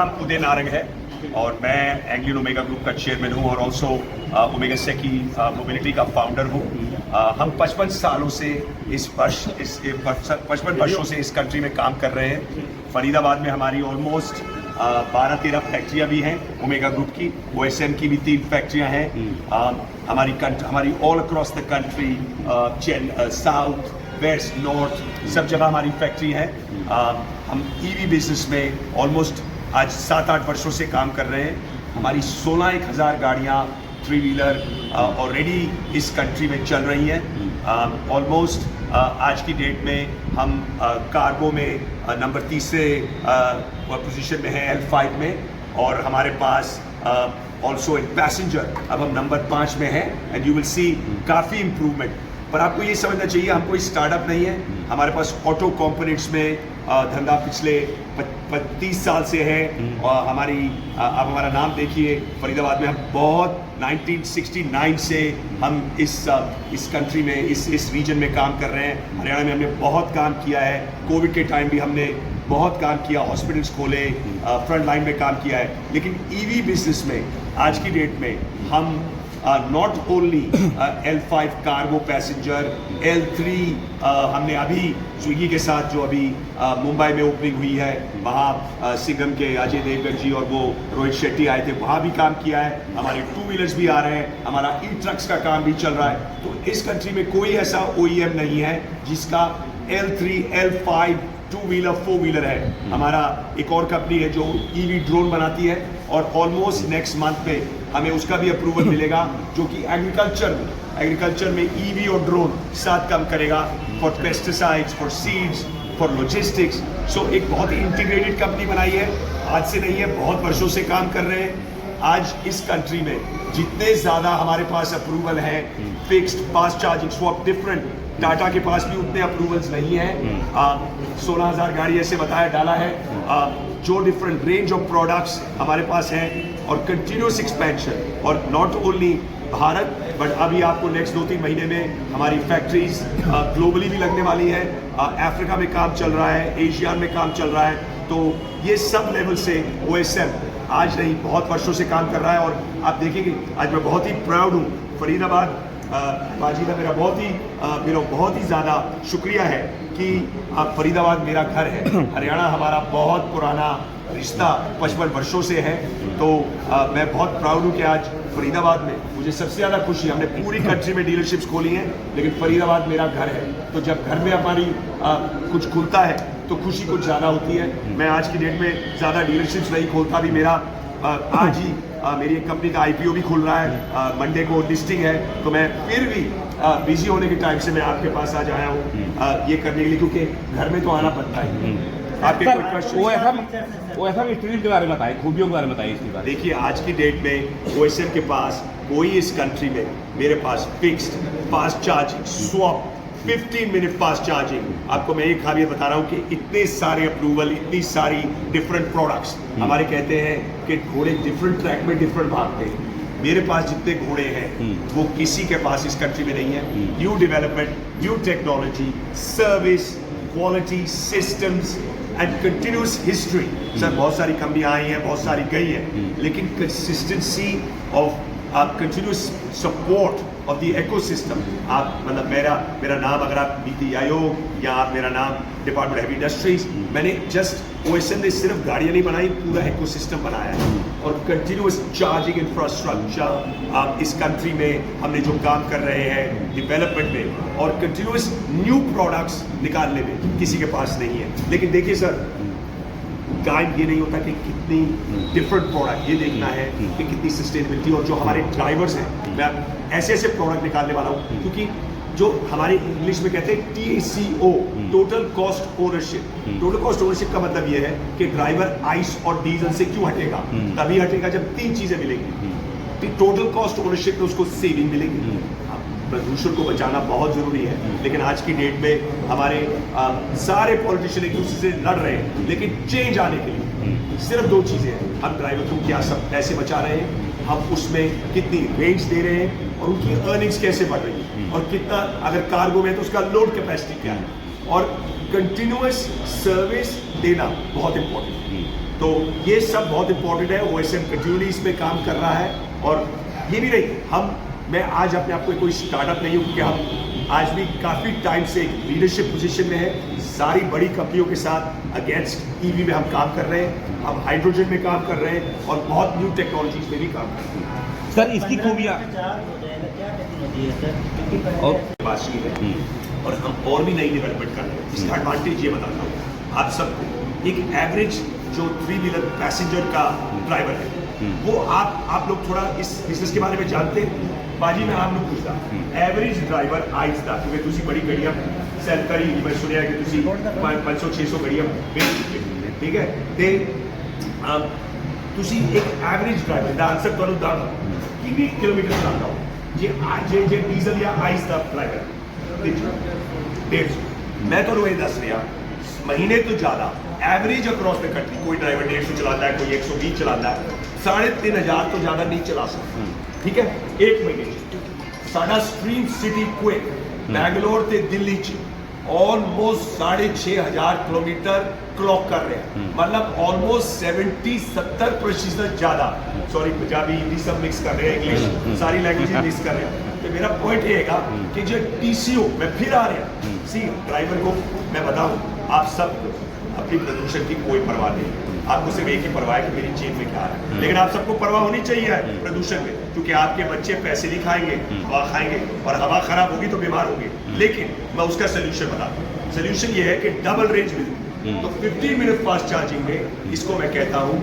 नाम उदय नारंग है और मैं एंग्लियन ओमेगा ग्रुप का चेयरमैन हूँ और ऑल्सो ओमेगा सेकी मोबिलिटी का फाउंडर हूँ। हम 55 सालों से इस 55 वर्षों से इस कंट्री में काम कर रहे हैं। फरीदाबाद में हमारी ऑलमोस्ट 12-13 फैक्ट्रियाँ भी हैं ओमेगा ग्रुप की। OSM की भी 3 फैक्ट्रियाँ हैं। हमारी all across the country, south west north सब जगह हमारी फैक्ट्री है। हम EV बिजनेस में ऑलमोस्ट आज 7-8 वर्षों से काम कर रहे हैं। हमारी 16,000 गाड़ियाँ 3 व्हीलर ऑलरेडी इस कंट्री में चल रही हैं। ऑलमोस्ट आज की डेट में हम कार्गो में नंबर 3 पोजीशन में है L5 में, और हमारे पास ऑल्सो इन पैसेंजर अब हम नंबर 5 में हैं। एंड यू विल सी काफ़ी इम्प्रूवमेंट। पर आपको ये समझना चाहिए हम कोई स्टार्टअप नहीं है। हमारे पास ऑटो कंपोनेंट्स में धंधा पिछले 30 साल से है। और अब हमारा नाम देखिए फरीदाबाद में, हम बहुत 1969 से हम इस कंट्री में इस रीजन में काम कर रहे हैं। हरियाणा में हमने बहुत काम किया है। कोविड के टाइम भी हमने बहुत काम किया, हॉस्पिटल्स खोले, फ्रंट लाइन में काम किया है। लेकिन EV बिजनेस में आज की डेट में हम not only L5 cargo passenger, L3 हमने अभी स्विगी के साथ जो अभी मुंबई में ओपनिंग हुई है, वहाँ सिंघम के अजय देवगन जी और वो रोहित शेट्टी आए थे, वहाँ भी काम किया है। हमारे 2 व्हीलर्स भी आ रहे हैं, हमारा ई-ट्रक्स का काम भी चल रहा है। तो इस कंट्री में कोई ऐसा OEM नहीं है जिसका L3, L5 2 व्हीलर 4 व्हीलर है। हमारा एक और कंपनी है जो EV ड्रोन बनाती है और ऑलमोस्ट नेक्स्ट मंथ में हमें उसका भी अप्रूवल मिलेगा, जो कि एग्रीकल्चर में EV और ड्रोन साथ काम करेगा for pesticides, for seeds, for logistics. So एक बहुत ही इंटीग्रेटेड कंपनी बनाई है। आज से नहीं है, बहुत वर्षों से काम कर रहे हैं। आज इस कंट्री में जितने ज़्यादा हमारे पास अप्रूवल है fixed, fast charging, swap, different, Tata के पास भी उतने अप्रूवल्स नहीं हैं। 16,000 गाड़ी ऐसे बताया डाला है। जो डिफरेंट रेंज ऑफ प्रोडक्ट्स हमारे पास हैं और कंटिन्यूस एक्सपेंशन, और नॉट ओनली भारत बट अभी आपको नेक्स्ट 2-3 महीने में हमारी फैक्ट्रीज ग्लोबली भी लगने वाली है। अफ्रीका में काम चल रहा है, एशिया में काम चल रहा है। तो ये सब लेवल से OSM आज नहीं बहुत वर्षों से काम कर रहा है। और आप देखेंगे आज मैं बहुत ही प्राउड हूँ। फरीदाबाद बाजी का मेरा बहुत ही ज़्यादा शुक्रिया है कि फरीदाबाद मेरा घर है। हरियाणा हमारा बहुत पुराना रिश्ता 55 वर्षों से है। तो मैं बहुत प्राउड हूँ कि आज फरीदाबाद में मुझे सबसे ज़्यादा खुशी, हमने पूरी कंट्री में डीलरशिप्स खोली हैं लेकिन फरीदाबाद मेरा घर है। तो जब घर में हमारी कुछ खुलता है तो खुशी कुछ ज़्यादा होती है। मैं आज की डेट में ज़्यादा डीलरशिप्स नहीं खोलता भी। मेरा आज ही मेरी एक कंपनी का IPO भी खुल रहा है, मंडे को लिस्टिंग है। तो मैं फिर भी बिजी होने के टाइम से मैं आपके पास आज आया हूँ ये करने के लिए, क्योंकि घर में तो आना पड़ता है। आपके कोई क्वेश्चन? OSM स्ट्रीम के बारे में बताइए, खूबियों के बारे में बताइए इसके बारे में। देखिए आज की डेट में OSM के पास कोई इस कंट्री में, मेरे पास fixed fast charging, swap, 15 minute fast charging. आपको मैं एक खाबियत बता रहा हूँ कि इतने सारे अप्रूवल, इतनी सारी डिफरेंट प्रोडक्ट्स। हमारे कहते हैं कि घोड़े डिफरेंट ट्रैक में डिफरेंट भागते हैं। मेरे पास जितने घोड़े हैं वो किसी के पास इस कंट्री में नहीं है। New development, new technology, service, quality, systems and continuous history. Sir बहुत सारी कंपनियां आई हैं, बहुत सारी गई हैं, लेकिन consistency of continuous support of the ecosystem. आप मतलब मेरा नाम अगर आप नीति आयोग या आप मेरा नाम डिपार्टमेंट हैवी इंडस्ट्रीज, मैंने जस्ट OSM ने सिर्फ गाड़ियाँ नहीं बनाई, पूरा इकोसिस्टम बनाया है। और कंटिन्यूस चार्जिंग इंफ्रास्ट्रक्चर आप इस कंट्री में हमने जो काम कर रहे हैं डेवलपमेंट में और कंटिन्यूस न्यू प्रोडक्ट्स निकालने में किसी के पास नहीं है। लेकिन देखिए सर, गाइड ये नहीं होता कि कितनी डिफरेंट प्रोडक्ट, ये देखना है कि कितनी सस्टेनेबिलिटी। और जो हमारे ड्राइवर्स हैं, मैं ऐसे प्रोडक्ट निकालने वाला हूँ, क्योंकि जो हमारे इंग्लिश में कहते हैं TCO, total cost ownership. Total cost ownership का मतलब ये है कि ड्राइवर आइस और डीजल से क्यों हटेगा? तभी हटेगा जब 3 चीजें मिलेंगी। टोटल कॉस्ट ओनरशिप में उसको सेविंग मिलेगी। प्रदूषण को बचाना बहुत जरूरी है, लेकिन आज की डेट में हमारे सारे पॉलिटिशियन एक दूसरे से लड़ रहे हैं। लेकिन चेंज आने के लिए सिर्फ 2 चीजें हैं। हम ड्राइवर को क्या सब पैसे बचा रहे हैं, हम उसमें कितनी रेंज दे रहे हैं और उनकी अर्निंग्स कैसे बढ़ रही है, और कितना अगर कार्गो में है तो उसका लोड कैपेसिटी क्या है, और कंटिन्यूअस सर्विस देना बहुत इंपॉर्टेंट है। तो ये सब बहुत इंपॉर्टेंट है। OSM कंटिन्यूली इस पे काम कर रहा है। और ये भी नहीं, मैं आज अपने आप को कोई स्टार्टअप नहीं हूँ, क्योंकि हम आज भी काफ़ी टाइम से एक लीडरशिप पोजीशन में है। सारी बड़ी कंपनियों के साथ अगेंस्ट EV में हम काम कर रहे हैं, हम हाइड्रोजन में काम कर रहे हैं और बहुत न्यू टेक्नोलॉजीज में भी काम कर रहे हैं। सर इसकी खूबियाँ और बातचीत है और हम और भी नई डेवलपमेंट कर रहे हैं। इसका एडवांटेज ये बताता हूँ आप सबको, एक एवरेज जो 3 व्हीलर पैसेंजर का ड्राइवर है, वो आप लोग थोड़ा इस बिजनेस के बारे में जानते हैं। बाजी में आप लोग पूछता एवरेज ड्राइवर आहिस्ता, क्योंकि तुसी बड़ी गड्डियां सेल करी, मैं सुनिया कि तुसी 500-600 गड्डियां बेच चुके, ठीक है। ते तुसी एक एवरेज ड्राइवर दा आंसर ਤੁਹਾਨੂੰ ਦਾਂਗਾ ਕਿੰਨੀ ਕਿਲੋਮੀਟਰ ਚਲਾਉਂਦਾ ਹੋ ਜੇ ਡੀਜ਼ਲ ਜਾਂ ਆਇਸ ਦਾ ਡਰਾਈवर 150। मैं ਤੁਹਾਨੂੰ ਇਹ ਦੱਸ ਰਿਹਾ महीने तो ज़्यादा एवरेज अक्रॉस द कंट्री कोई ड्राइवर 150 चलाता है, कोई 120 चलाता है, 3500 तो ज़्यादा नहीं चला सकता, ठीक है। एक महीने साडा स्ट्रीम सिटी क्विक बैंगलोर से दिल्ली ऑलमोस्ट 6500 किलोमीटर क्लॉक कर रहे हैं, मतलब ऑलमोस्ट 70-70% ज़्यादा। सॉरी पंजाबी हिंदी सब मिक्स कर रहे हैं, इंग्लिश सारी लैंग्वेज मिक्स कर रहे हैं। तो मेरा पॉइंट ये है कि जो TCO मैं फिर आ रहा सी ड्राइवर को मैं बताऊं, आप सब अपनी प्रदूषण की कोई परवाह नहीं, आपको सिर्फ एक ही परवाह है कि मेरी जेब में क्या है, लेकिन आप सबको परवाह होनी चाहिए प्रदूषण में, क्योंकि आपके बच्चे पैसे नहीं खाएंगे, हवा खाएंगे और हवा खराब होगी तो बीमार होंगे। लेकिन मैं उसका सोल्यूशन बताता हूँ। सोल्यूशन ये है कि डबल रेंज मिलती, तो 15 मिनट फास्ट चार्जिंग में इसको मैं कहता हूँ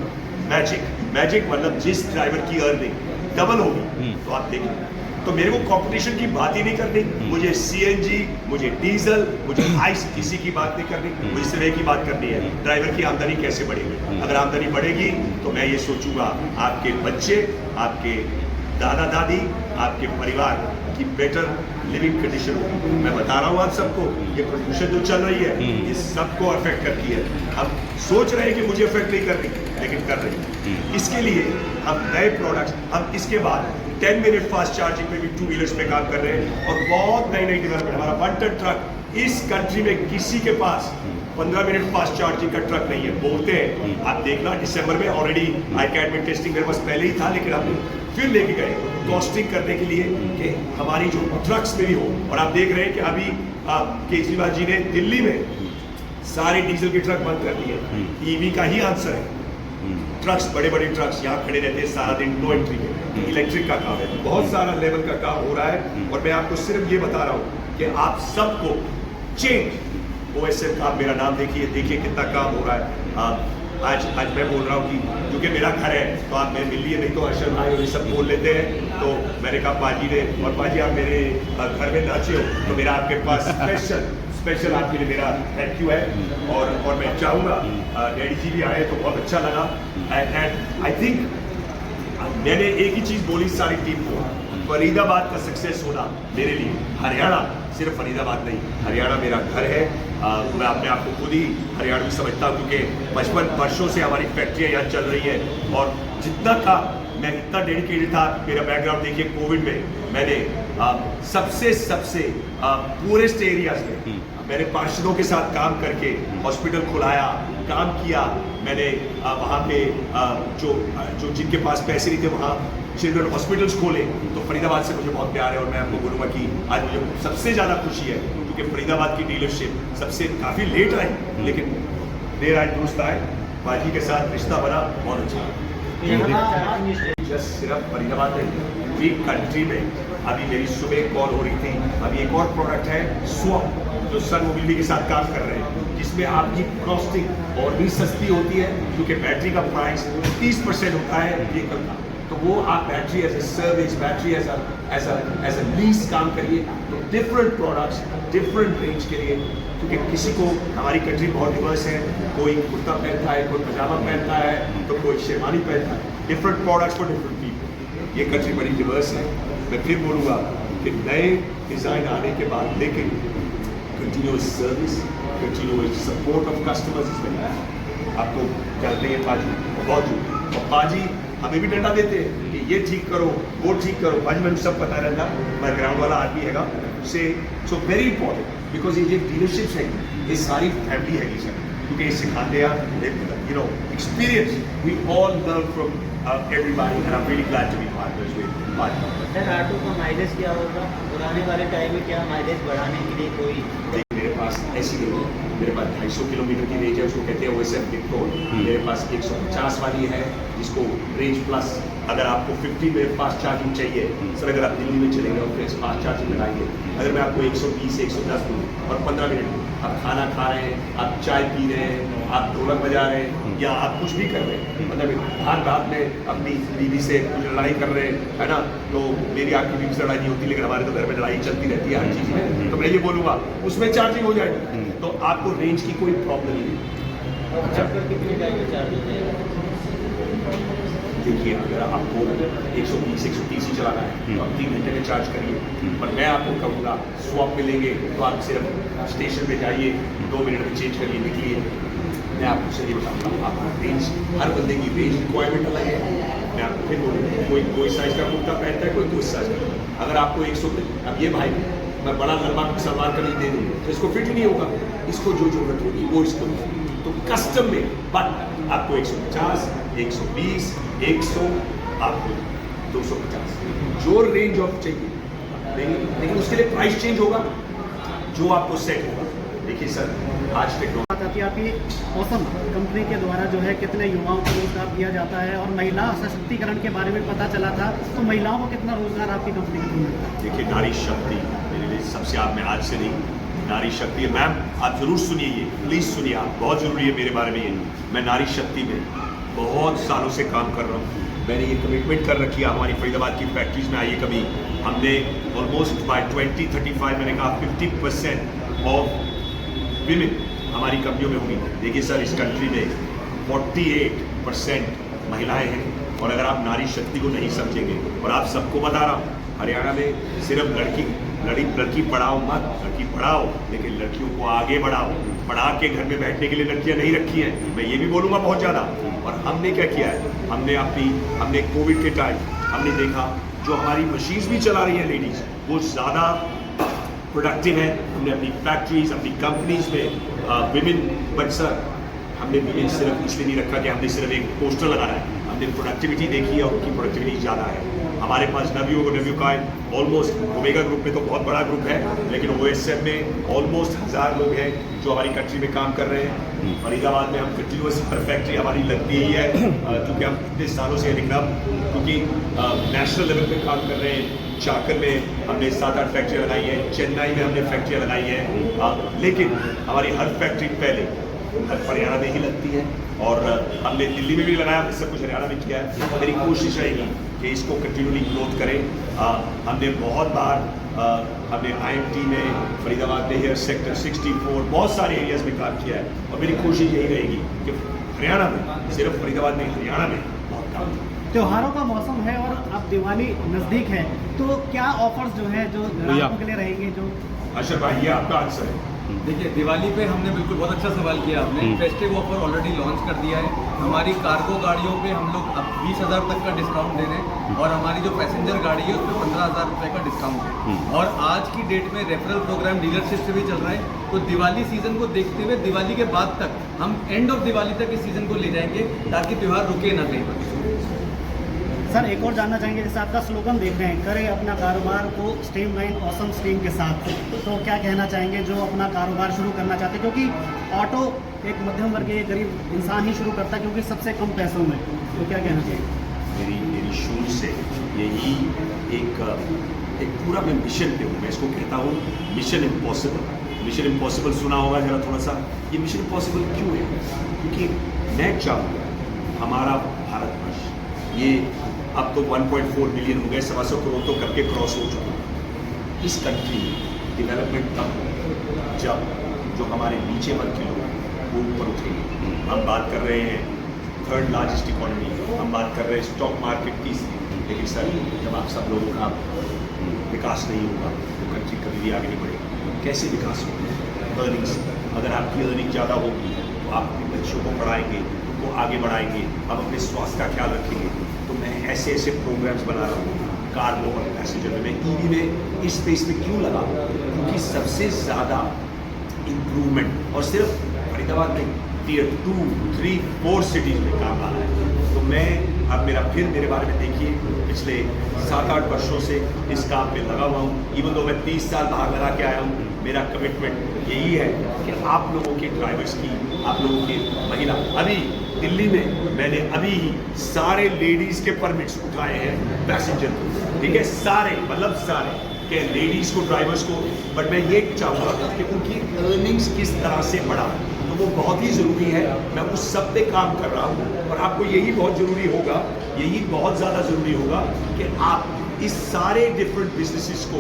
मैजिक मतलब जिस ड्राइवर की अर्निंग डबल होगी तो आप देखिए। तो मेरे को कंपटीशन की बात ही नहीं करनी, मुझे CNG, मुझे डीजल, मुझे आइस किसी की बात नहीं करनी, मुझे सिर्फ एक ही बात करनी है, ड्राइवर की आमदनी कैसे बढ़ेगी। अगर आमदनी बढ़ेगी तो मैं ये सोचूंगा आपके बच्चे, आपके दादा दादी, आपके परिवार की बेटर लिविंग कंडीशन होगी। मैं बता रहा हूँ आप सबको, ये प्रदूषण जो चल रही है ये सबको अफेक्ट करती है। हम सोच रहे हैं कि मुझे अफेक्ट नहीं कर रही, लेकिन कर रही है। इसके लिए हम नए प्रोडक्ट्स, हम इसके बाद 10 मिनट फास्ट चार्जिंग में भी 2 व्हीलर्स पे काम कर रहे हैं और बहुत नई डेवलपमेंट। हमारा 1 टन ट्रक इस कंट्री में किसी के पास 15 मिनट फास्ट चार्जिंग का ट्रक नहीं है। बोलते हैं, आप देखना दिसंबर में ऑलरेडी ICAT में टेस्टिंग मेरे पास पहले ही था, लेकिन हम फिर लेके गए कॉस्टिंग करने के लिए कि हमारी जो ट्रक्स में भी हो। और आप देख रहे हैं कि अभी केजरीवाल जी ने दिल्ली में सारे डीजल के ट्रक बंद कर दिए। EV का ही आंसर है, ट्रक्स बड़े बड़े ट्रक्स यहाँ खड़े रहते हैं सारा दिन, नो एंट्री में। इलेक्ट्रिक का काम है, बहुत सारा लेवल का काम हो रहा है। और मैं आपको सिर्फ ये बता रहा हूँ कि आप सबको चेंज OSM का, आप मेरा नाम देखिए कितना काम हो रहा है। आज मैं बोल रहा हूँ कि क्योंकि मेरा घर है तो आप मैं मिल लिए, नहीं तो अरशद भाई और ये सब बोल लेते हैं। तो मैंने कहा पाजी ने, और पाजी आप मेरे घर में नाचे हो तो मेरा आपके पास स्पेशल आपके लिए मेरा थैंक यू है। और मैं चाहूँगा डैडी जी भी आए तो बहुत अच्छा लगा। एंड आई थिंक मैंने एक ही चीज़ बोली सारी टीम को, फरीदाबाद का सक्सेस होना मेरे लिए, हरियाणा सिर्फ फरीदाबाद नहीं, हरियाणा मेरा घर है। मैं अपने आप को खुद ही हरियाणवी समझता हूँ, क्योंकि 55 वर्षों से हमारी फैक्ट्रियाँ यहाँ चल रही है और जितना का मैं इतना डेडिकेटेड था। मेरा बैकग्राउंड देखिए, कोविड में मैंने सबसे पूरेस्ट एरियाज में मैंने पार्षदों के साथ काम करके हॉस्पिटल खुलाया, काम किया। मैंने वहाँ पे जो जिनके पास पैसे नहीं थे वहाँ चिल्ड्रन हॉस्पिटल्स खोले। तो फरीदाबाद से मुझे बहुत प्यार है और मैं आपको बोलूँगा कि आज मुझे सबसे ज़्यादा खुशी है, क्योंकि फरीदाबाद की डीलरशिप सबसे काफ़ी लेट आई, लेकिन देर आए दुरुस्त आए। बाजी के साथ रिश्ता बना बहुत अच्छा। जस्ट सिर्फ फरीदाबाद नहीं, पूरी कंट्री में अभी मेरी सुबह कॉल हो रही थी। अभी एक और प्रोडक्ट है स्वप, जो सन मोबिलिटी के साथ काम कर रहे हैं, जिसमें आपकी कॉस्टिंग और भी सस्ती होती है, क्योंकि बैटरी का प्राइस 30% होता है व्हीकल का। तो वो आप battery as a service, battery as a lease काम करिए। तो डिफरेंट प्रोडक्ट्स डिफरेंट रेंज के लिए, क्योंकि किसी को, हमारी कंट्री बहुत डिवर्स है, कोई कुर्ता पहनता है, कोई पजामा पहनता है, तो कोई शेरवानी पहनता है। Different products for different people. ये कंट्री बड़ी डिवर्स है। मैं फिर बोलूँगा कि नए डिज़ाइन आने के बाद, लेकिन continuous service, continuous support of customers is very. आपको जानते हैं पाजी बहुत, और पाजी हमें भी डंडा देते हैं कि ये ठीक करो, वो ठीक करो। पाजी मैंने सब पता रहता, मैं ग्राउंड वाला आदमी हैगा से। सो वेरी इंपॉर्टेंट, बिकॉज ये डीलरशिप्स है, ये सारी फैमिली है सर। क्योंकि ये सिखाते हैं, you know, experience. We all learn from everybody, and I'm really glad to be partners with partners. Sir auto का माइलेज क्या होगा और आने वाले टाइम में क्या माइलेज बढ़ाने के लिए कोई मेरे पास ऐसी नहीं है, मेरे पास 250 किलोमीटर की रेंज है, उसको कहते हैं OSM पेट्रोल। मेरे पास 150 वाली है जिसको रेंज प्लस, अगर आपको 50 में फास्ट चार्जिंग चाहिए, सर अगर आप दिल्ली में चलेंगे और फिर फास्ट चार्जिंग लगाएंगे, अगर मैं आपको 120 110 दूँ और 15 मिनट आप खाना खा रहे हैं, आप चाय पी रहे हैं, आप ढोलक बजा रहे हैं, या आप कुछ भी कर रहे हैं, मतलब हाथ हाथ में अपनी बीवी से कुछ लड़ाई कर रहे हैं, है ना, तो मेरी आपकी बीवी से लड़ाई नहीं होती, लेकिन हमारे तो घर में लड़ाई चलती रहती है हर चीज़ में, तो मैं ये बोलूँगा उसमें चार्जिंग हो जाएगी, तो आपको रेंज की कोई प्रॉब्लम नहीं है। अच्छा कितने टाइम में चार्ज हो जाएगा? देखिए, अगर आपको 120 130 ही चलाना है तो आप 3 घंटे में चार्ज करिए, पर मैं आपको कहूँगा स्वैप मिलेंगे तो आप सिर्फ स्टेशन पे जाइए, 2 मिनट में चेंज करिए, निकलिए। मैं आपको सही बताऊँगा, आपको रेंज, हर बंदे की रेंज रिक्वायरमेंट अलग है। मैं आपको फिर बोलूँ, कोई साइज़ का कुर्ता पहनता है, कोई साइज़ का, अगर आपको 100, अब ये भाई मैं बड़ा लंबा सलवार कमीज दे दूँ तो इसको फिट ही नहीं होगा, इसको जो जरूरत होगी वो इसको, तो कस्टम में, बट आपको 150 120 100 आपको 250 जो रेंज ऑफ चाहिए, लेकिन उसके लिए प्राइस चेंज होगा जो आपको सेट होगा। देखिए सर, आज टेक्नोलॉजी बात आती है आपकी ऑसम कंपनी के द्वारा जो है कितने युवाओं को रोजगार दिया जाता है, और महिला सशक्तिकरण के बारे में पता चला था, तो महिलाओं को कितना रोजगार आपकी कंपनी के थ्रू मिलता है? देखिए, नारी शक्ति मेरे लिए सबसे, आप में आज से नहीं, नारी शक्ति है। मैम आप जरूर सुनिए, ये प्लीज़ सुनिए, आप बहुत ज़रूरी है मेरे बारे में ये। मैं नारी शक्ति में बहुत सालों से काम कर रहा हूँ, मैंने ये कमिटमेंट कर रखी है, हमारी फरीदाबाद की फैक्ट्रीज में आइए कभी, हमने ऑलमोस्ट बाय 2035 मैंने कहा 50% ऑफ विमेन हमारी कंपनियों में होंगी। देखिए सर, इस कंट्री में 48% महिलाएं हैं, और अगर आप नारी शक्ति को नहीं समझेंगे, और आप सबको बता रहा हूँ, हरियाणा में सिर्फ लड़की पढ़ाओ मत, लड़की पढ़ाओ लेकिन लड़कियों को आगे बढ़ाओ, पढ़ा के घर में बैठने के लिए लड़कियां नहीं रखी हैं, मैं ये भी बोलूँगा बहुत ज़्यादा। और हमने क्या किया है, हमने कोविड के टाइम हमने देखा जो हमारी मशीन्स भी चला रही हैं लेडीज़, वो ज़्यादा प्रोडक्टिव है। हमने अपनी फैक्ट्रीज, अपनी कंपनीज में विमेन, बट सर हमने विमेन सिर्फ इसलिए नहीं रखा कि हमने सिर्फ एक पोस्टर लगाया है, हमने प्रोडक्टिविटी देखी है और उनकी प्रोडक्टिविटी ज़्यादा है। हमारे पास नवयु का ऑलमोस्ट ओमेगा ग्रुप में तो बहुत बड़ा ग्रुप है, लेकिन OSM में ऑलमोस्ट 1000 लोग हैं जो हमारी कंट्री में काम कर रहे हैं। फरीदाबाद में हम कंटिन्यूस हर फैक्ट्री हमारी लगती ही है, क्योंकि हम इतने सालों से, लेकिन अब क्योंकि नेशनल लेवल पे काम कर रहे हैं। चाकर में हमने 7-8 फैक्ट्रियाँ लगाई हैं, चेन्नई में हमने फैक्ट्रियाँ लगाई हैं, लेकिन हमारी हर फैक्ट्री पहले हरियाणा में ही लगती है, और हमने दिल्ली में भी लगाया, सब कुछ हरियाणा में किया है। मेरी कोशिश रहेगी कि इसको कंटिन्यूली ग्रोथ करें। हमने बहुत बार हमने IMT में, फरीदाबाद में हेयर सेक्टर 64, बहुत सारे एरियाज में काम किया है, और मेरी कोशिश यही रहेगी कि हरियाणा में, सिर्फ फरीदाबाद में, हरियाणा में बहुत काम करें। त्योहारों का मौसम है और अब दिवाली नज़दीक है, तो क्या ऑफर्स जो है जो ग्राहकों के लिए रहेंगे? जो अशर भाई, ये आपका आंसर है। देखिए, दिवाली पे हमने बिल्कुल बहुत अच्छा सवाल किया आपने। फेस्टिव ऑफर ऑलरेडी लॉन्च कर दिया है। हमारी कार्गो गाड़ियों पे हम लोग अब 20,000 तक का डिस्काउंट दे रहे हैं, और हमारी जो पैसेंजर गाड़ी है उस पर 15,000 रुपये का डिस्काउंट है। और आज की डेट में रेफरल प्रोग्राम डीलरशिप से भी चल रहा है, तो दिवाली सीजन को देखते हुए दिवाली के बाद तक हम एंड ऑफ दिवाली तक इस सीजन को ले जाएंगे, ताकि त्यौहार रुके ना कहीं पर। सर एक और जानना चाहेंगे, जैसे आपका स्लोगन देख रहे हैं, करें अपना कारोबार को स्ट्रीमलाइन ऑसम स्ट्रीम के साथ, तो क्या कहना चाहेंगे जो अपना कारोबार शुरू करना चाहते हैं? क्योंकि ऑटो एक मध्यम वर्गीय गरीब इंसान ही शुरू करता है, क्योंकि सबसे कम पैसों में, तो क्या कहना चाहिए? मेरी शुरू से यही एक पूरा मैं मिशन पे हूँ। मैं इसको कहता हूँ मिशन इम्पॉसिबल। मिशन इम्पॉसिबल सुना होगा जरा थोड़ा सा, ये मिशन इम्पॉसिबल क्यों है? क्योंकि मैं चाहूँगा हमारा भारतवर्ष, ये अब तो 1.4 बिलियन हो गए, 125 करोड़ तो करके क्रॉस हो चुके हैं। इस कंट्री में डेवलपमेंट तब हो जब जो हमारे नीचे वर्ग के लोग वो ऊपर उठेंगे। हम बात कर रहे हैं 3rd लार्जेस्ट इकोनॉमी, हम बात कर रहे हैं स्टॉक मार्केट की, लेकिन सर जब आप सब लोगों का विकास नहीं होगा तो कंट्री कभी भी आगे नहीं बढ़ेगी। कैसे विकास होगा? अर्निंग्स, अगर आपकी अर्निंग ज़्यादा होगी तो आप अपने बच्चों को पढ़ाएंगे, उनको आगे बढ़ाएंगे, आप अपने स्वास्थ्य का ख्याल रखेंगे। तो मैं ऐसे प्रोग्राम्स बना रहा हूँ कार्गो और पैसेंजर में। मैं EV में इस स्पेस में क्यों लगा? क्योंकि सबसे ज़्यादा इम्प्रूवमेंट, और सिर्फ फरीदाबाद नहीं, टियर 2, 3, 4 सिटीज में काम आ रहा है। तो मैं अब मेरे बारे में देखिए, पिछले 7-8 वर्षों से इस काम पे लगा हुआ हूँ। इवन दो मैं 30 साल बाहर लगा के आया हूँ, मेरा कमिटमेंट यही है कि आप लोगों के ड्राइवर्स की, आप लोगों के महिला, अभी दिल्ली में मैंने अभी ही सारे लेडीज़ के परमिट्स उठाए हैं पैसेंजर को, ठीक है, सारे मतलब सारे के लेडीज़ को, ड्राइवर्स को। बट मैं ये चाहूँगा कि उनकी अर्निंग्स किस तरह से बढ़ा, तो वो बहुत ही ज़रूरी है। मैं उस सब पे काम कर रहा हूँ और आपको यही बहुत ज़रूरी होगा, यही बहुत ज़्यादा ज़रूरी होगा कि आप इस सारे डिफरेंट बिजनेसेस को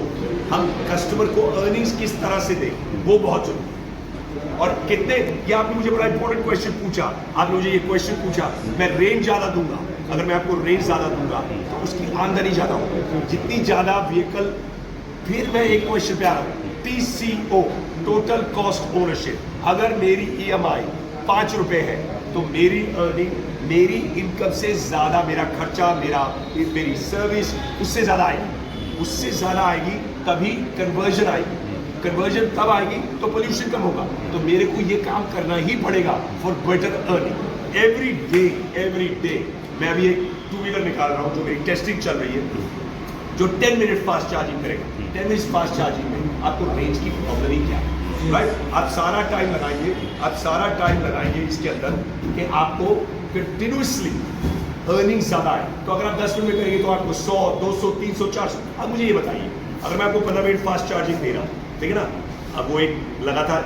हम कस्टमर को अर्निंग्स किस तरह से दें, वो बहुत ज़रूरी है। और कितने, ये आपने मुझे बड़ा इंपॉर्टेंट क्वेश्चन पूछा, आपने मुझे ये क्वेश्चन पूछा, मैं रेंज ज़्यादा दूंगा, अगर मैं आपको रेंज ज़्यादा दूंगा तो उसकी आमदनी ज़्यादा होगी, जितनी ज़्यादा व्हीकल। फिर मैं एक क्वेश्चन पे आ रहा हूँ, TCO, टोटल कॉस्ट ओनरशिप, अगर मेरी EMI 5 रुपये है तो मेरी अर्निंग, मेरी इनकम से ज़्यादा मेरा खर्चा, मेरी सर्विस उससे ज़्यादा आएगी, उससे ज़्यादा आएगी तभी कन्वर्जन आएगी। कन्वर्जन तब आएगी तो पोल्यूशन कम होगा। तो मेरे को ये काम करना ही पड़ेगा for better earning every day. मैं अभी एक 2 व्हीलर निकाल रहा हूँ जो मेरी टेस्टिंग चल रही है, जो 10 मिनट फास्ट चार्जिंग करेगा। 10 मिनट फास्ट चार्जिंग में आपको रेंज की प्रॉब्लम ही क्या है, राइट? आप सारा टाइम लगाएंगे इसके अंदर कि आपको कंटिन्यूसली अर्निंग ज़्यादा आए। तो अगर आप 10 मिनट में करेंगे तो आपको 100, 200, 300, 400। अब मुझे ये बताइए, अगर मैं आपको 15 मिनट फास्ट चार्जिंग दे रहा हूँ, ठीक है ना, अब वो एक लगातार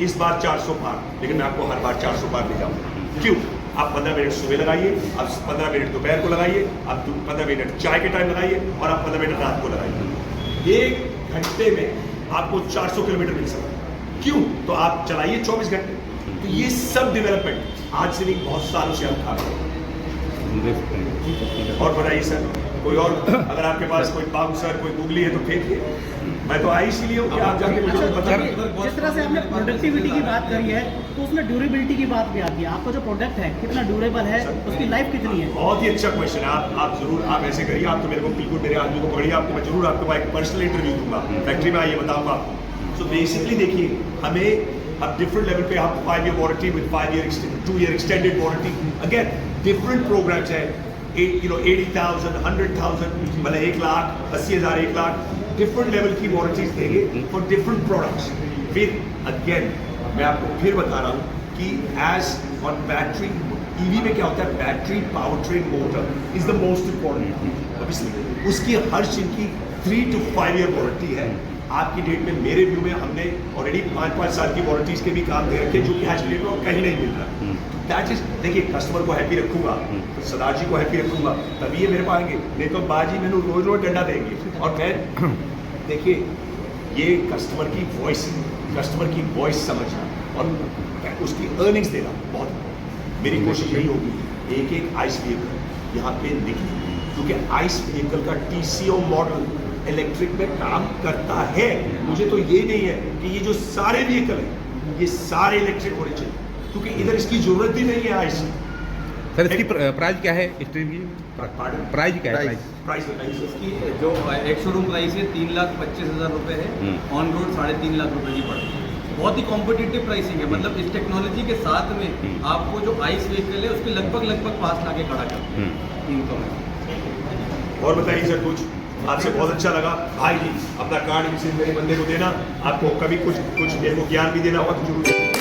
इस बार 400 पार, लेकिन मैं आपको हर बार 400 पार ले जाऊँगा। क्यों? आप 15 मिनट सुबह लगाइए, आप 15 मिनट दोपहर को लगाइए, आप 15 मिनट चाय के टाइम लगाइए और आप 15 मिनट रात को लगाइए। 1 घंटे में आपको 400 किलोमीटर मिल सकता है। क्यों? तो आप चलाइए 24 घंटे। तो ये सब डेवलपमेंट आज से नहीं, बहुत सालों से हम खा रहे हैं। और बताइए सर, कोई और अगर आपके पास कोई बाउंसर, कोई गूगली है तो फेंकिए। मैं तो आई इसीलिए हूँ कि आप जाके मुझे बता। जिस तरह से आपने प्रोडक्टिविटी की बात करी है तो उसमें ड्यूरेबिलिटी की बात भी आती है। आपका जो प्रोडक्ट है कितना ड्यूरेबल है, उसकी लाइफ कितनी है? बहुत ही अच्छा क्वेश्चन है। आप जरूर आप ऐसे करिए, आप तो मेरे को बिल्कुल मेरे आदमी को पकड़िए, आपको मैं जरूर आपको एक पर्सनल इंटरव्यू दूंगा, फैक्ट्री में आइए बताऊंगा। सो बेसिकली देखिए, हमें अब डिफरेंट लेवल पे आप 5 year warranty with 5 year 2 year extended warranty, again different programmes है। 80,000, 100,000, मतलब 1 लाख, 80,000, 1 लाख, डिफरेंट लेवल की वारंटीज देंगे फॉर डिफरेंट प्रोडक्ट्स। फिर अगेन मैं आपको फिर बता रहा हूँ कि एज ऑन बैटरी, ईवी में क्या होता है, battery power train motor is the most important. Obviously उसकी हर चीज की 3 to 5 ईयर वारंटी है। आज की डेट में मेरे व्यू में हमने ऑलरेडी 5-5 साल की वारंटीज के भी काम दे रखे, जो कि आज की डेट में कहीं नहीं मिल रहा। दैट इज, देखिए कस्टमर को हैप्पी रखूंगा तो सरदार जी को हैप्पी रखूंगा तभी ये मेरे पास आएंगे, नहीं तो बाजी मैंने रोज डंडा देंगे। और मैं देखिए, ये कस्टमर की वॉइस समझना और उसकी अर्निंग्स देना बहुत, मेरी कोशिश यही होगी। एक आइस व्हीकल यहाँ पे निकले, क्योंकि आइस व्हीकल का TCO मॉडल इलेक्ट्रिक में काम करता है। मुझे तो ये नहीं है कि ये जो सारे व्हीकल हैं ये सारे इलेक्ट्रिक होने चाहिए, क्योंकि इधर इसकी जरूरत ही नहीं है आइस। सर इसकी प्राइस क्या है स्ट्रीम की? प्राइस क्या है? प्राइस बताइए। इसकी जो एक शोरूम प्राइस है 3,25,000 रुपये है, ऑन रोड 3.5 लाख रुपए की पड़ती है। बहुत ही कॉम्पिटिटिव प्राइसिंग है, मतलब इस टेक्नोलॉजी के साथ में आपको जो आइस व्हीकल है उसके लगभग 5 लाख के खड़ा कर 300 में। और बताइए सर, कुछ आपसे बहुत अच्छा लगा भाई जी, अपना कार्ड इसे मेरे बंदे को देना। आपको कभी कुछ मेरे को ज्ञान भी देना होगा तो जरूर।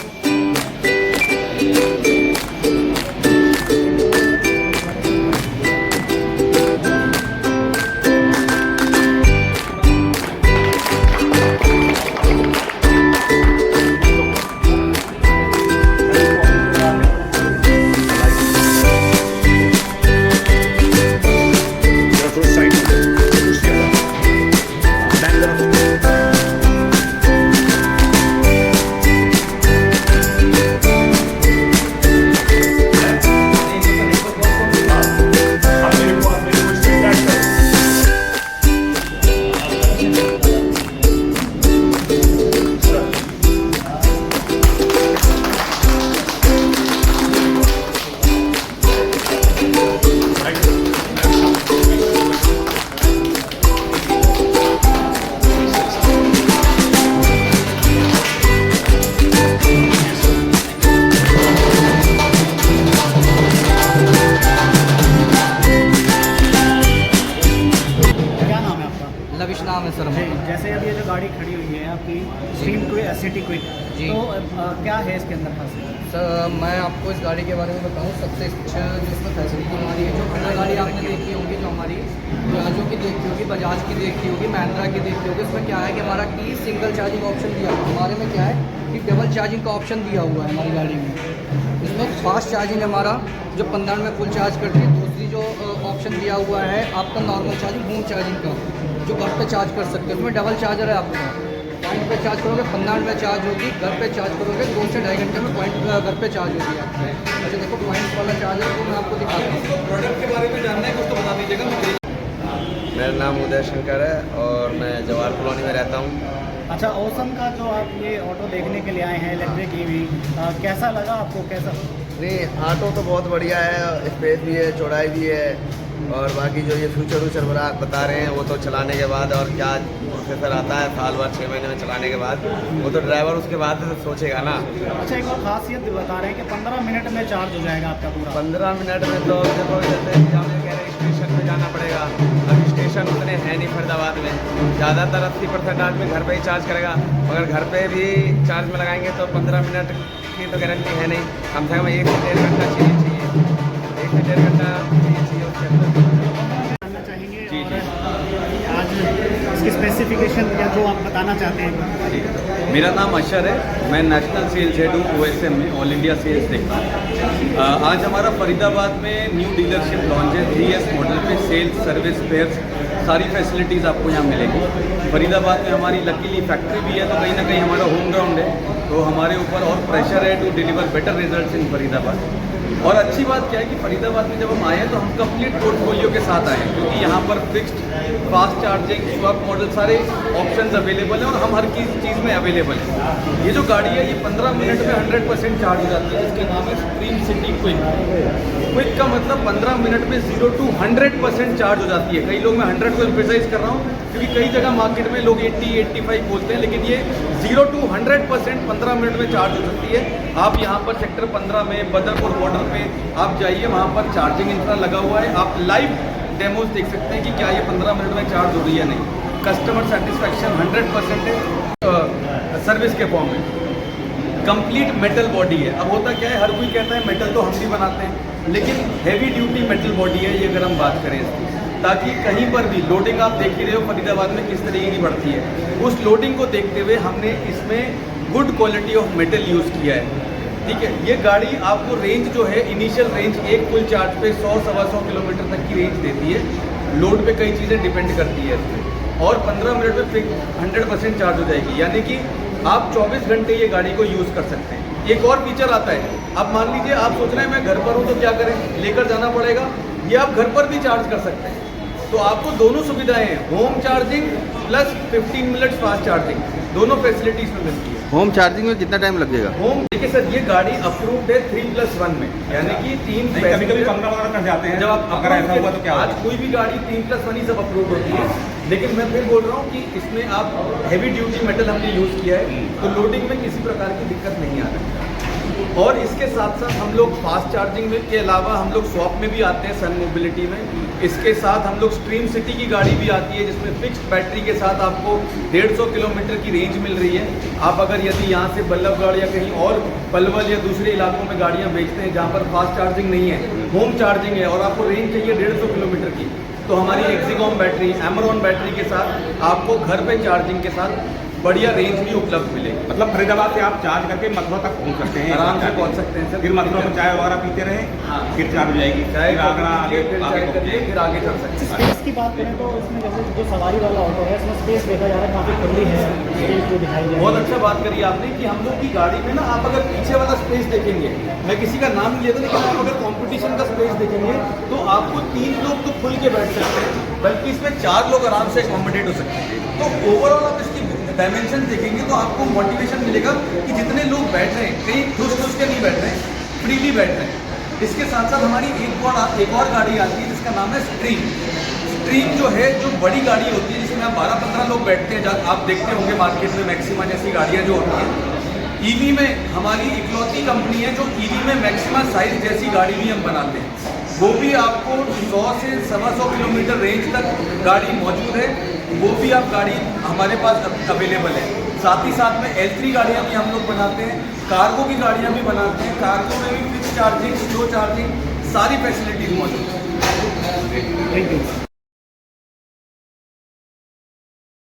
सिटी क्विक, जी। तो क्या है इसके अंदर खासियत? सर मैं आपको इस गाड़ी के बारे में बताऊं, सबसे अच्छा जो इसमें फैसिलिटी हमारी है, जो अन्य गाड़ी आपने देखी होगी, जो हमारी बजाजों की देखी होगी, बजाज की देखी होगी, महिंद्रा की देखी होगी, इसमें क्या है कि हमारा की सिंगल चार्जिंग ऑप्शन दिया हुआ है। हमारे में क्या है कि डबल चार्जिंग का ऑप्शन दिया हुआ है हमारी गाड़ी में। इसमें फास्ट चार्जिंग हमारा जो 15 मिनट में फुल चार्ज करती है। दूसरी जो ऑप्शन दिया हुआ है आपका नॉर्मल चार्जिंग, होम चार्जिंग का, जो घर पे चार्ज कर सकते हो। उसमें डबल चार्जर है आपका, पॉइंट पे चार्ज करोगे 15 मिनट में चार्ज होगी, घर पे चार्ज करोगे 2 से 2.5 घंटे में पॉइंट घर पे चार्ज होगी आपकी। अच्छा देखो पॉइंट वाला चार्जर को मैं आपको दिखाता हूँ। प्रोडक्ट के बारे में जानना है कुछ तो बता दीजिएगा। मेरा नाम उदय शंकर है और मैं जवाहर कॉलोनी में रहता हूँ। अच्छा, ओसम का जो आप ये ऑटो देखने के लिए आए हैं इलेक्ट्रिक ईवी, कैसा लगा आपको? कैसा? नहीं, ऑटो तो बहुत बढ़िया है, स्पेस भी है, चौड़ाई भी है, और बाकी जो ये फ्यूचर बता रहे हैं वो तो चलाने के बाद, और क्या प्रोसेसर आता है साल भर 6 महीने में चलाने के बाद, वो तो ड्राइवर उसके बाद तो सोचेगा ना। अच्छा, एक और खासियत बता रहे हैं कि 15 मिनट में चार्ज हो जाएगा आपका पूरा। 15 मिनट में तो देखो, जैसे कि हम कह रहे हैं स्टेशन पे जाना पड़ेगा, अभी स्टेशन उतने हैं नहीं फरीदाबाद में, ज़्यादातर 80% आदमी घर पे ही चार्ज करेगा, मगर घर पे भी चार्ज में लगाएंगे तो 15 मिनट की तो गारंटी है नहीं, कम से कम 1 से 1.5 घंटा चाहिए, 1 से 1.5 घंटा चाहिए उसके अंदर। जानना चाहेंगे और आज इसकी स्पेसिफिकेशन या जो आप बताना चाहते हैं। मेरा नाम अशर है, मैं नेशनल सेल्स हेड हूँ OSM में, ऑल इंडिया सेल्स देखता हूँ। आज हमारा फरीदाबाद में न्यू डीलरशिप लॉन्च है। 3S मॉडल पे सेल्स, सर्विस, स्पेयर्स, सारी फैसिलिटीज़ आपको यहाँ मिलेगी। फरीदाबाद में हमारी लकीली फैक्ट्री भी है, तो कहीं ना कहीं हमारा होम ग्राउंड है, तो हमारे ऊपर और प्रेशर है to deliver better results in Faridabad. और अच्छी बात क्या है कि फरीदाबाद में जब हम आए तो हम कंप्लीट पोर्टफोलियो के साथ आए, क्योंकि यहाँ पर fixed, fast charging, swap model सारे ऑप्शंस अवेलेबल हैं और हम हर चीज़ में अवेलेबल है। ये जो गाड़ी है ये 15 मिनट में 100% चार्ज हो जाती है, इसके नाम है स्ट्रीम सिटी क्विक। क्विक का मतलब 15 मिनट में 0 to 100% चार्ज हो जाती है। कई लोग, मैं 100 को एम्फेसाइज कर रहा हूँ क्योंकि कई जगह मार्केट में लोग 80-85 बोलते हैं, लेकिन ये 0 to 100% 15 मिनट में चार्ज हो सकती है। आप यहाँ पर सेक्टर 15 में बदरपुर बॉर्डर पे आप जाइए, वहाँ पर चार्जिंग इंफ्रा लगा हुआ है, आप लाइव डेमोज देख सकते हैं कि क्या ये 15 मिनट में चार्ज हो रही है नहीं। कस्टमर सेटिस्फैक्शन 100% है सर्विस के फॉर्म में। कंप्लीट मेटल बॉडी है। अब होता क्या है, हर कोई कहता है मेटल तो हम भी बनाते हैं, लेकिन हैवी ड्यूटी मेटल बॉडी है ये, अगर हम बात करें इसकी, ताकि कहीं पर भी लोडिंग, आप देख ही रहे हो फरीदाबाद में किस तरीके की बढ़ती है, उस लोडिंग को देखते हुए हमने इसमें good quality of metal use किया है। ठीक है, ये गाड़ी आपको रेंज जो है, इनिशियल रेंज एक फुल चार्ज पे 100-125 किलोमीटर तक की रेंज देती है। लोड पे कई चीज़ें डिपेंड करती है इसमें, और 15 मिनट में 100% चार्ज हो जाएगी, यानी कि आप 24 घंटे ये गाड़ी को यूज़ कर सकते हैं। एक और फीचर आता है, अब मान लीजिए आप सोच रहे हैं मैं घर पर हूँ तो क्या करें, लेकर जाना पड़ेगा, ये आप घर पर भी चार्ज कर सकते हैं। तो आपको दोनों सुविधाएं हैं, home charging plus 15 minutes fast charging, दोनों फैसिलिटीज में मिलती है। होम चार्जिंग में कितना टाइम लगेगा? होम, देखिए सर, ये गाड़ी अप्रूव्ड है 3+1 में, यानी कि 3 कभी-कभी 15 कर जाते हैं, जब आप अगर ऐसा हुआ तो क्या आज कोई भी गाड़ी 3+1 ही सब अप्रूव होती है, लेकिन मैं फिर बोल रहा हूँ कि इसमें आप हैवी ड्यूटी मेटल हमने यूज़ किया है, तो लोडिंग में किसी प्रकार की दिक्कत नहीं आ रही। और इसके साथ साथ हम लोग फास्ट चार्जिंग में के अलावा हम लोग स्वैप में भी आते हैं, सन मोबिलिटी में। इसके साथ हम लोग स्ट्रीम सिटी की गाड़ी भी आती है, जिसमें फिक्स्ड बैटरी के साथ आपको 150 किलोमीटर की रेंज मिल रही है। आप अगर यदि यहाँ से बल्लभगढ़ या कहीं और पलवल या दूसरे इलाकों में गाड़ियाँ बेचते हैं जहाँ पर फास्ट चार्जिंग नहीं है, होम चार्जिंग है, और आपको रेंज चाहिए 150 किलोमीटर की, तो हमारी एक्सिकॉम बैटरी, एमरॉन बैटरी के साथ आपको घर पे चार्जिंग के साथ बढ़िया रेंज भी उपलब्ध मिलेगी। मतलब फरीदाबाद से आप चार्ज करके मथुरा तक पहुंच सकते हैं, आराम से पहुंच सकते हैं सर। फिर मथुरा में चाय वगैरह पीते रहे, हाँ, फिर चार्ज हो जाएगी, चाय फिर आगरा आगे फिर चाय करिए, फिर आगे चल सकते हैं। स्पेस की बात करें तो इसमें जैसे जो सवारी वाला ऑटो है, इसमें स्पेस देखा जा रहा है काफ़ी खुली है, स्पेस जो दिखाई दे रही है। बहुत अच्छा बात करी आपने कि हम लोग की गाड़ी में ना, आप अगर पीछे वाला स्पेस देखेंगे, मैं किसी का नाम नहीं लेता, लेकिन आप अगर कंपटीशन का स्पेस देखेंगे तो आपको 3 लोग तो खुल के बैठ सकते हैं, बल्कि इसमें 4 लोग आराम से अकोमोडेट हो सकते हैं। तो ओवरऑल आप इसकी डायमेंशन देखेंगे तो आपको मोटिवेशन मिलेगा कि जितने लोग बैठ रहे हैं, कहीं ठूस के नहीं बैठ रहे हैं, फ्रीली बैठ रहे हैं। इसके साथ साथ हमारी एक और गाड़ी आती है जिसका नाम है स्ट्रीम। स्ट्रीम जो है, जो बड़ी गाड़ी होती है जिसमें आप 12-15 लोग बैठते हैं, आप देखते होंगे मार्केट में मैक्सिमा जैसी गाड़ियाँ जो होती हैं। ईवी में हमारी इकलौती कंपनी है जो ईवी में मैक्सिमा साइज जैसी गाड़ी भी हम बनाते हैं, वो भी आपको 100 से 125 किलोमीटर रेंज तक गाड़ी मौजूद है, वो भी आप गाड़ी हमारे पास अवेलेबल है। साथ ही साथ में L3 गाड़ियाँ भी हम लोग बनाते हैं, कार्गो की गाड़ियाँ भी बनाते हैं। कार्गो में भी फिक्स चार्जिंग, स्लो चार्जिंग, सारी फैसिलिटीज मौजूद है। Thank you